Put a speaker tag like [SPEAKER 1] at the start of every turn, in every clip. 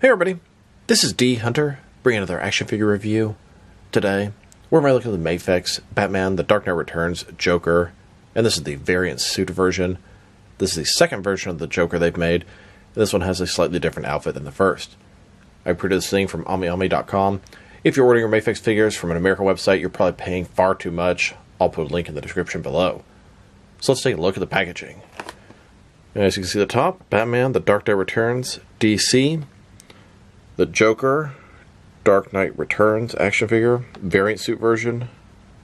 [SPEAKER 1] Hey everybody, this is D Hunter, bringing another action figure review. Today, we're going to look at the Mafex, Batman, The Dark Knight Returns, Joker, and this is the variant suit version. This is the second version of the Joker they've made, and this one has a slightly different outfit than the first. I printed this thing from AmiAmi.com. If you're ordering your Mafex figures from an American website, you're probably paying far too much. I'll put a link in the description below. So let's take a look at the packaging. As you can see at the top, Batman, The Dark Knight Returns, DC. The Joker, Dark Knight Returns action figure, variant suit version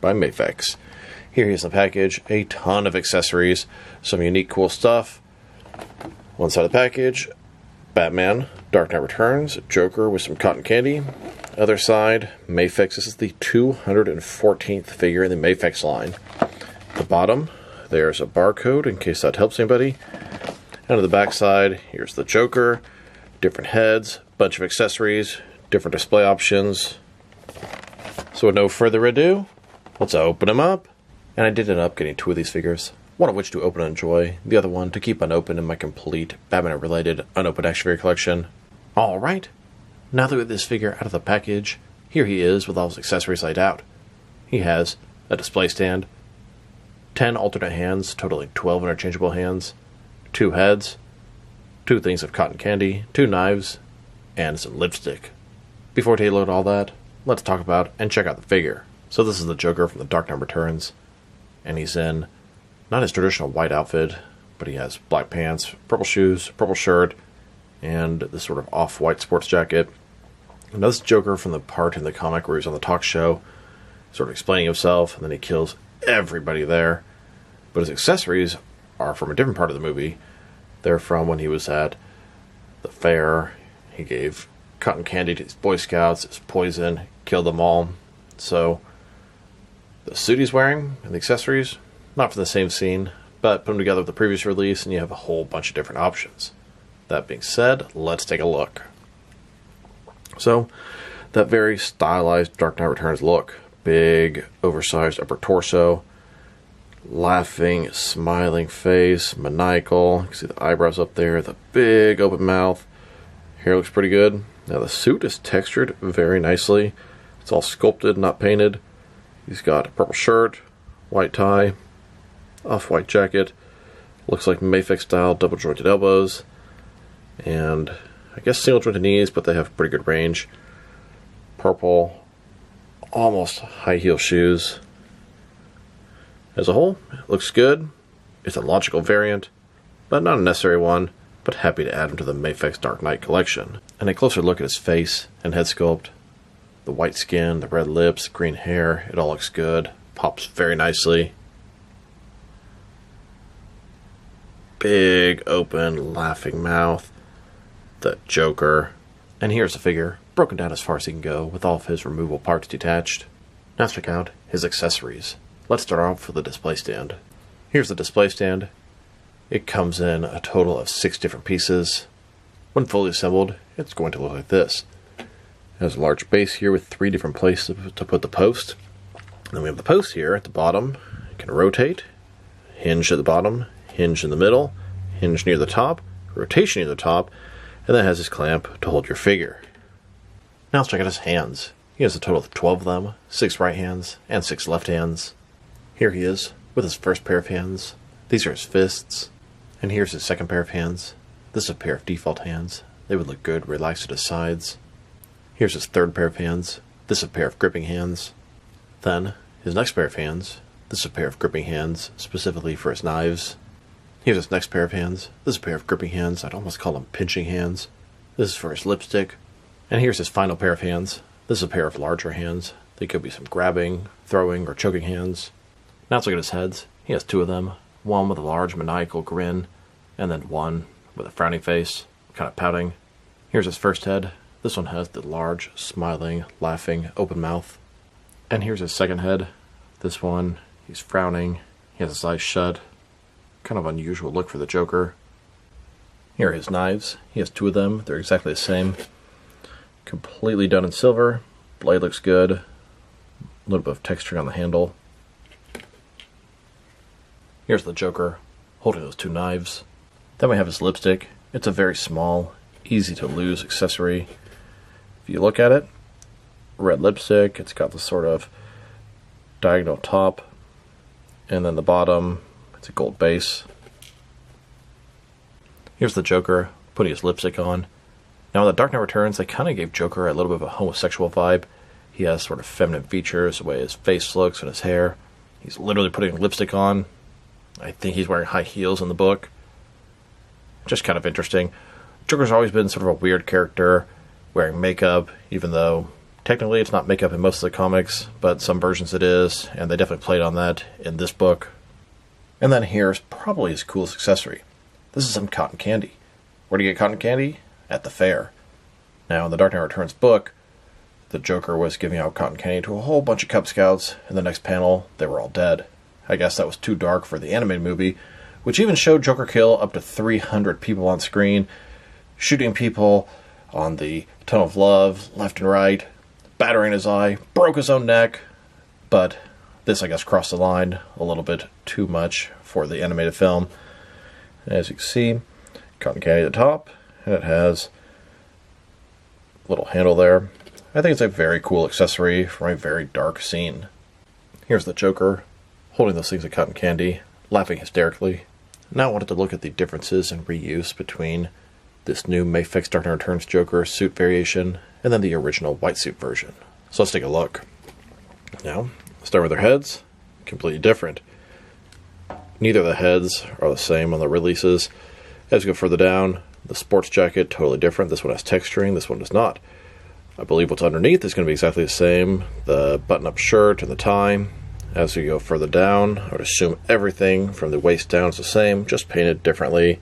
[SPEAKER 1] by Mafex. Here is the package, a ton of accessories, some unique cool stuff. One side of the package, Batman, Dark Knight Returns, Joker with some cotton candy. Other side, Mafex. This is the 214th figure in the Mafex line. At the bottom, there's a barcode in case that helps anybody. And on the back side, here's the Joker, different heads, bunch of accessories, different display options. So with no further ado, let's open them up. And I did end up getting two of these figures, one of which to open and enjoy, the other one to keep unopened in my complete Batman-related unopened action figure collection. Alright, now that we have this figure out of the package, here he is with all his accessories laid out. He has a display stand, 10 alternate hands, totaling 12 interchangeable hands, 2 heads, 2 things of cotton candy, 2 knives, and some lipstick. Before we take a look at all that, let's talk about and check out the figure. So this is the Joker from The Dark Knight Returns, and he's in not his traditional white outfit, but he has black pants, purple shoes, purple shirt, and this sort of off-white sports jacket. Now this Joker from the part in the comic where he's on the talk show, sort of explaining himself, and then he kills everybody there. But his accessories are from a different part of the movie. They're from when he was at the fair. He gave cotton candy to his Boy Scouts, his poison, killed them all. So the suit he's wearing and the accessories, not from the same scene, but put them together with the previous release and you have a whole bunch of different options. That being said, let's take a look. So, that very stylized Dark Knight Returns look. Big, oversized upper torso, laughing, smiling face, maniacal. You can see the eyebrows up there, the big open mouth. Hair looks pretty good. Now the suit is textured very nicely. It's all sculpted, not painted. He's got a purple shirt, white tie, off-white jacket. Looks like Mafex style double jointed elbows. And I guess single jointed knees, but they have pretty good range. Purple, almost high heel shoes. As a whole, it looks good. It's a logical variant, but not a necessary one, but happy to add him to the Mafex Dark Knight collection. And a closer look at his face and head sculpt. The white skin, the red lips, green hair, it all looks good. Pops very nicely. Big, open, laughing mouth. The Joker. And here's the figure, broken down as far as he can go, with all of his removable parts detached. Now let's check out his accessories. Let's start off with the display stand. Here's the display stand. It comes in a total of 6 different pieces. When fully assembled, it's going to look like this. It has a large base here with 3 different places to put the post. Then we have the post here at the bottom. It can rotate, hinge at the bottom, hinge in the middle, hinge near the top, rotation near the top, and then it has this clamp to hold your figure. Now let's check out his hands. He has a total of 12 of them, 6 right hands and 6 left hands. Here he is with his first pair of hands. These are his fists. And here's his second pair of hands. This is a pair of default hands. They would look good relaxed at his sides. Here's his third pair of hands. This is a pair of gripping hands. Then, his next pair of hands. This is a pair of gripping hands, specifically for his knives. Here's his next pair of hands. This is a pair of gripping hands. I'd almost call them pinching hands. This is for his lipstick. And here's his final pair of hands. This is a pair of larger hands. They could be some grabbing, throwing, or choking hands. Now let's look at his heads. He has 2 of them. One with a large maniacal grin, and then one with a frowning face, kind of pouting. Here's his first head. This one has the large, smiling, laughing, open mouth. And here's his second head. This one, he's frowning. He has his eyes shut. Kind of unusual look for the Joker. Here are his knives. He has 2 of them. They're exactly the same. Completely done in silver. Blade looks good. A little bit of texture on the handle. Here's the Joker holding those 2 knives. Then we have his lipstick. It's a very small, easy to lose accessory. If you look at it, red lipstick, it's got this sort of diagonal top, and then the bottom, it's a gold base. Here's the Joker putting his lipstick on. Now in The Dark Knight Returns, they kind of gave Joker a little bit of a homosexual vibe. He has sort of feminine features, the way his face looks and his hair. He's literally putting lipstick on. I think he's wearing high heels in the book. Just kind of interesting. Joker's always been sort of a weird character, wearing makeup, even though technically it's not makeup in most of the comics, but some versions it is, and they definitely played on that in this book. And then here's probably his coolest accessory. This is some cotton candy. Where do you get cotton candy? At the fair. Now, in the Dark Knight Returns book, the Joker was giving out cotton candy to a whole bunch of Cub Scouts. In the next panel, they were all dead. I guess that was too dark for the animated movie, which even showed Joker kill up to 300 people on screen, shooting people on the Tunnel of Love, left and right, battering his eye, broke his own neck. But this, I guess, crossed the line a little bit too much for the animated film. As you can see, cotton candy at the top, and it has a little handle there. I think it's a very cool accessory from a very dark scene. Here's the Joker, holding those things of cotton candy, laughing hysterically. Now I wanted to look at the differences in reuse between this new Mafex Dark Knight Returns Joker suit variation and then the original white suit version. So let's take a look. Now, start with their heads. Completely different. Neither of the heads are the same on the releases. As you go further down, the sports jacket, totally different. This one has texturing, this one does not. I believe what's underneath is going to be exactly the same. The button-up shirt and the tie. As we go further down, I would assume everything from the waist down is the same, just painted differently.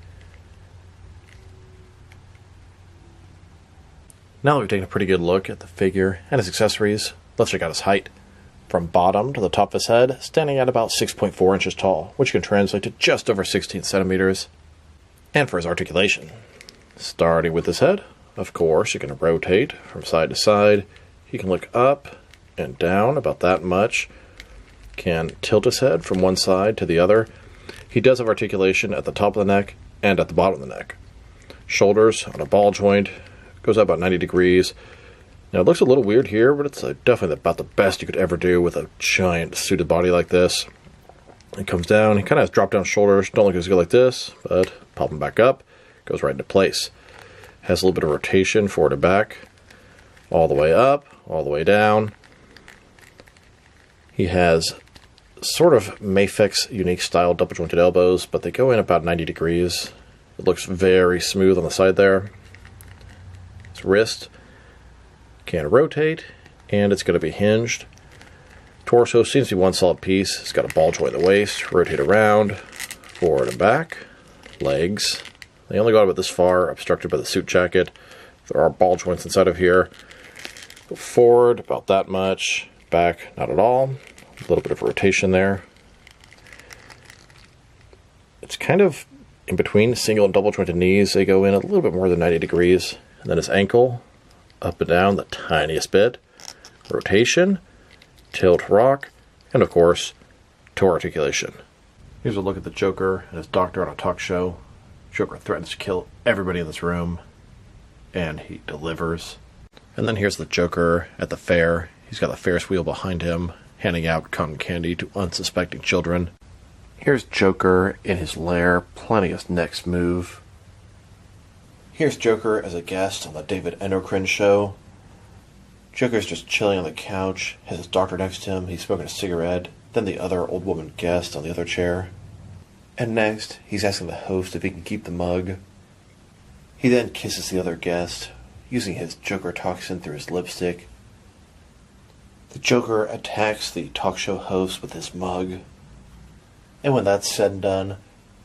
[SPEAKER 1] Now that we've taken a pretty good look at the figure and his accessories, let's check out his height. From bottom to the top of his head, standing at about 6.4 inches tall, which can translate to just over 16 centimeters. And for his articulation, starting with his head, of course, you can rotate from side to side. He can look up and down about that much. Can tilt his head from one side to the other. He does have articulation at the top of the neck and at the bottom of the neck. Shoulders on a ball joint, goes up about 90 degrees. Now it looks a little weird here, but it's definitely about the best you could ever do with a giant suited body like this. It comes down, he kind of has drop down shoulders, don't look as good like this, but pop them back up, goes right into place. Has a little bit of rotation forward and back, all the way up, all the way down. He has sort of Mafex unique style double jointed elbows, but they go in about 90 degrees. It looks very smooth on the side there. His wrist can rotate, and it's going to be hinged. Torso seems to be one solid piece. It's got a ball joint in the waist, rotate around, forward and back. Legs, they only go about this far, obstructed by the suit jacket. There are ball joints inside of here. Go forward about that much, back not at all. A little bit of rotation there. It's kind of in between single and double jointed knees. They go in a little bit more than 90 degrees. And then his ankle, up and down the tiniest bit. Rotation, tilt rock, and of course, toe articulation. Here's a look at the Joker and his doctor on a talk show. Joker threatens to kill everybody in this room, and he delivers. And then here's the Joker at the fair. He's got the Ferris wheel behind him, handing out cotton candy to unsuspecting children. Here's Joker in his lair, planning his next move. Here's Joker as a guest on the David Endocrine show. Joker's just chilling on the couch, has his doctor next to him, he's smoking a cigarette, then the other old woman guest on the other chair. And next, he's asking the host if he can keep the mug. He then kisses the other guest, using his Joker toxin through his lipstick. The Joker attacks the talk show host with his mug. And when that's said and done,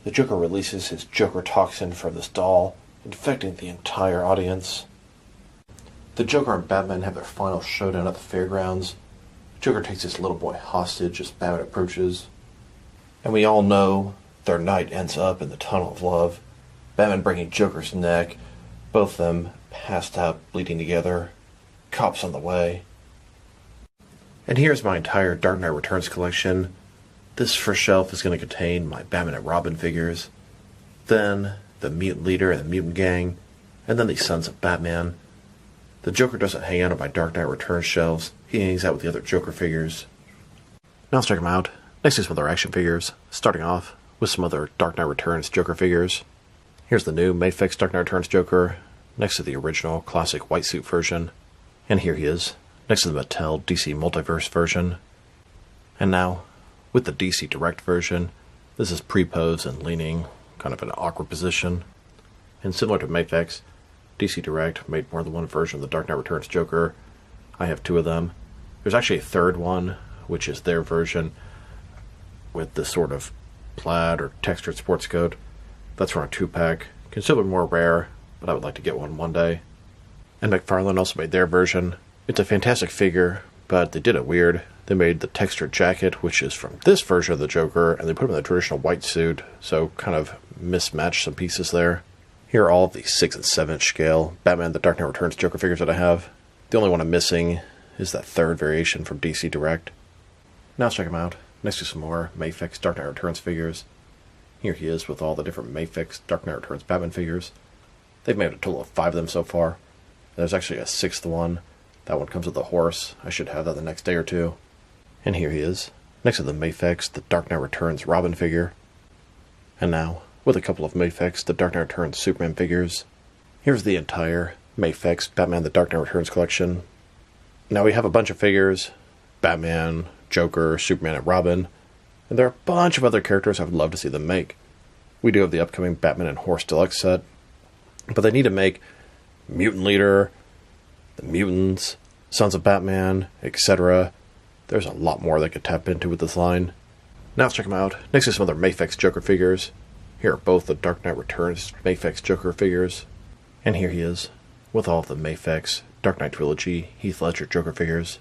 [SPEAKER 1] the Joker releases his Joker toxin from this doll, infecting the entire audience. The Joker and Batman have their final showdown at the fairgrounds. Joker takes his little boy hostage as Batman approaches. And we all know their night ends up in the Tunnel of Love. Batman breaking Joker's neck, both of them passed out, bleeding together. Cops on the way. And here's my entire Dark Knight Returns collection. This first shelf is going to contain my Batman and Robin figures. Then the Mutant Leader and the Mutant Gang. And then the Sons of Batman. The Joker doesn't hang out on my Dark Knight Returns shelves. He hangs out with the other Joker figures. Now let's check them out. Next to some other action figures, starting off with some other Dark Knight Returns Joker figures. Here's the new Mafex Dark Knight Returns Joker, next to the original classic white suit version. And here he is, next to the Mattel DC Multiverse version. And now, with the DC Direct version, this is pre-posed and leaning, kind of in an awkward position. And similar to Mafex, DC Direct made more than one version of the Dark Knight Returns Joker. I have two of them. There's actually a third one, which is their version with this sort of plaid or textured sports coat. That's from a 2-pack. Considerably more rare, but I would like to get one day. And McFarlane also made their version. It's a fantastic figure, but they did it weird. They made the textured jacket, which is from this version of the Joker, and they put him in the traditional white suit, so kind of mismatched some pieces there. Here are all of the 6 and 7 inch scale Batman The Dark Knight Returns Joker figures that I have. The only one I'm missing is that third variation from DC Direct. Now let's check them out. Next to some more Mafex Dark Knight Returns figures. Here he is with all the different Mafex Dark Knight Returns Batman figures. They've made a total of 5 of them so far. There's actually a 6th one. That one comes with a horse. I should have that the next day or two. And here he is, next to the Mafex The Dark Knight Returns Robin figure. And now, with a couple of Mafex The Dark Knight Returns Superman figures. Here's the entire Mafex Batman The Dark Knight Returns collection. Now we have a bunch of figures. Batman, Joker, Superman, and Robin. And there are a bunch of other characters I would love to see them make. We do have the upcoming Batman and Horse Deluxe set. But they need to make Mutant Leader, the Mutants, Sons of Batman, etc. There's a lot more they could tap into with this line. Now let's check them out. Next to some other Mafex Joker figures. Here are both the Dark Knight Returns Mafex Joker figures. And here he is, with all of the Mafex Dark Knight Trilogy Heath Ledger Joker figures.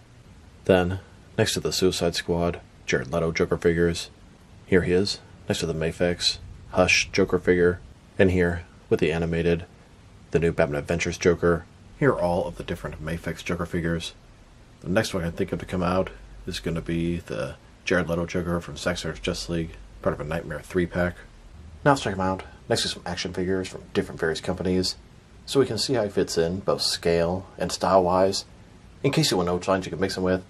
[SPEAKER 1] Then, next to the Suicide Squad Jared Leto Joker figures. Here he is, next to the Mafex Hush Joker figure. And here, with the animated, the new Batman Adventures Joker. Here are all of the different Mafex Joker figures. The next one I think of to come out is going to be the Jared Leto Joker from Zack Snyder's Justice League, part of a Nightmare 3-pack. Now let's check him out, next to some action figures from different various companies, so we can see how he fits in, both scale and style-wise, in case you want to know which lines you can mix him with.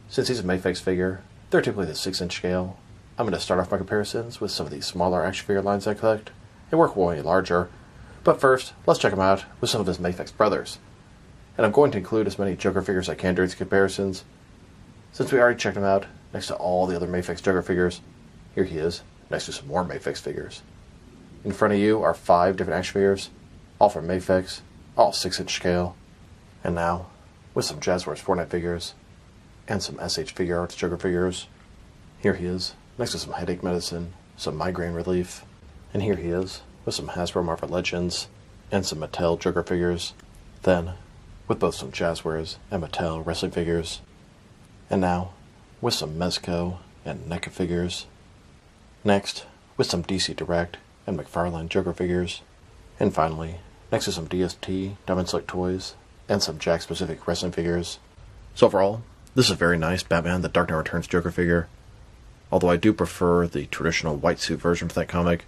[SPEAKER 1] Since he's a Mafex figure, they're typically the 6-inch scale. I'm going to start off my comparisons with some of these smaller action figure lines I collect, and work way larger. But first, let's check him out with some of his Mafex brothers. And I'm going to include as many Joker figures as I can during these comparisons. Since we already checked him out, next to all the other Mafex Joker figures, here he is, next to some more Mafex figures. In front of you are 5 different action figures, all from Mafex, all 6-inch scale. And now, with some Jazzwares Fortnite figures, and some SH Figure Arts Joker figures. Here he is, next to some headache medicine, some migraine relief. And here he is, with some Hasbro Marvel Legends, and some Mattel Joker figures. Then, with both some Jazzwares and Mattel wrestling figures. And now, with some Mezco and NECA figures. Next, with some DC Direct and McFarlane Joker figures. And finally, next to some DST Diamond Select toys, and some Jakks Pacific wrestling figures. So overall, this is a very nice Batman The Dark Knight Returns Joker figure. Although I do prefer the traditional white suit version for that comic.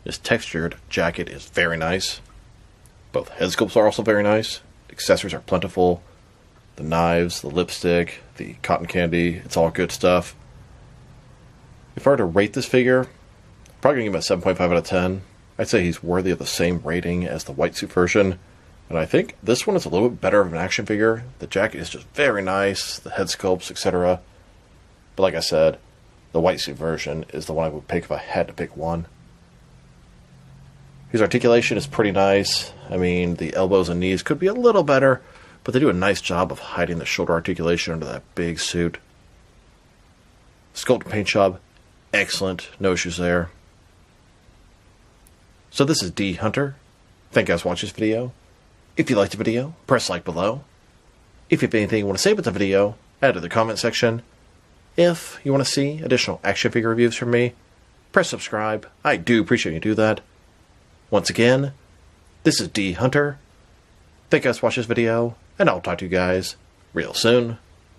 [SPEAKER 1] His textured jacket is very nice. Both head sculpts are also very nice. Accessories are plentiful. The knives, the lipstick, the cotton candy, it's all good stuff. If I were to rate this figure, I'm probably going to give him a 7.5 out of 10. I'd say he's worthy of the same rating as the white suit version. And I think this one is a little bit better of an action figure. The jacket is just very nice, the head sculpts, etc. But like I said, the white suit version is the one I would pick if I had to pick one. His articulation is pretty nice. I mean, the elbows and knees could be a little better, but they do a nice job of hiding the shoulder articulation under that big suit. Sculpt and paint job, excellent. No issues there. So this is D Hunter. Thank you guys for watching this video. If you liked the video, press like below. If you have anything you want to say about the video, add it to the comment section. If you want to see additional action figure reviews from me, press subscribe. I do appreciate you do that. Once again, this is D Hunter. Thank you guys for watching this video, and I'll talk to you guys real soon.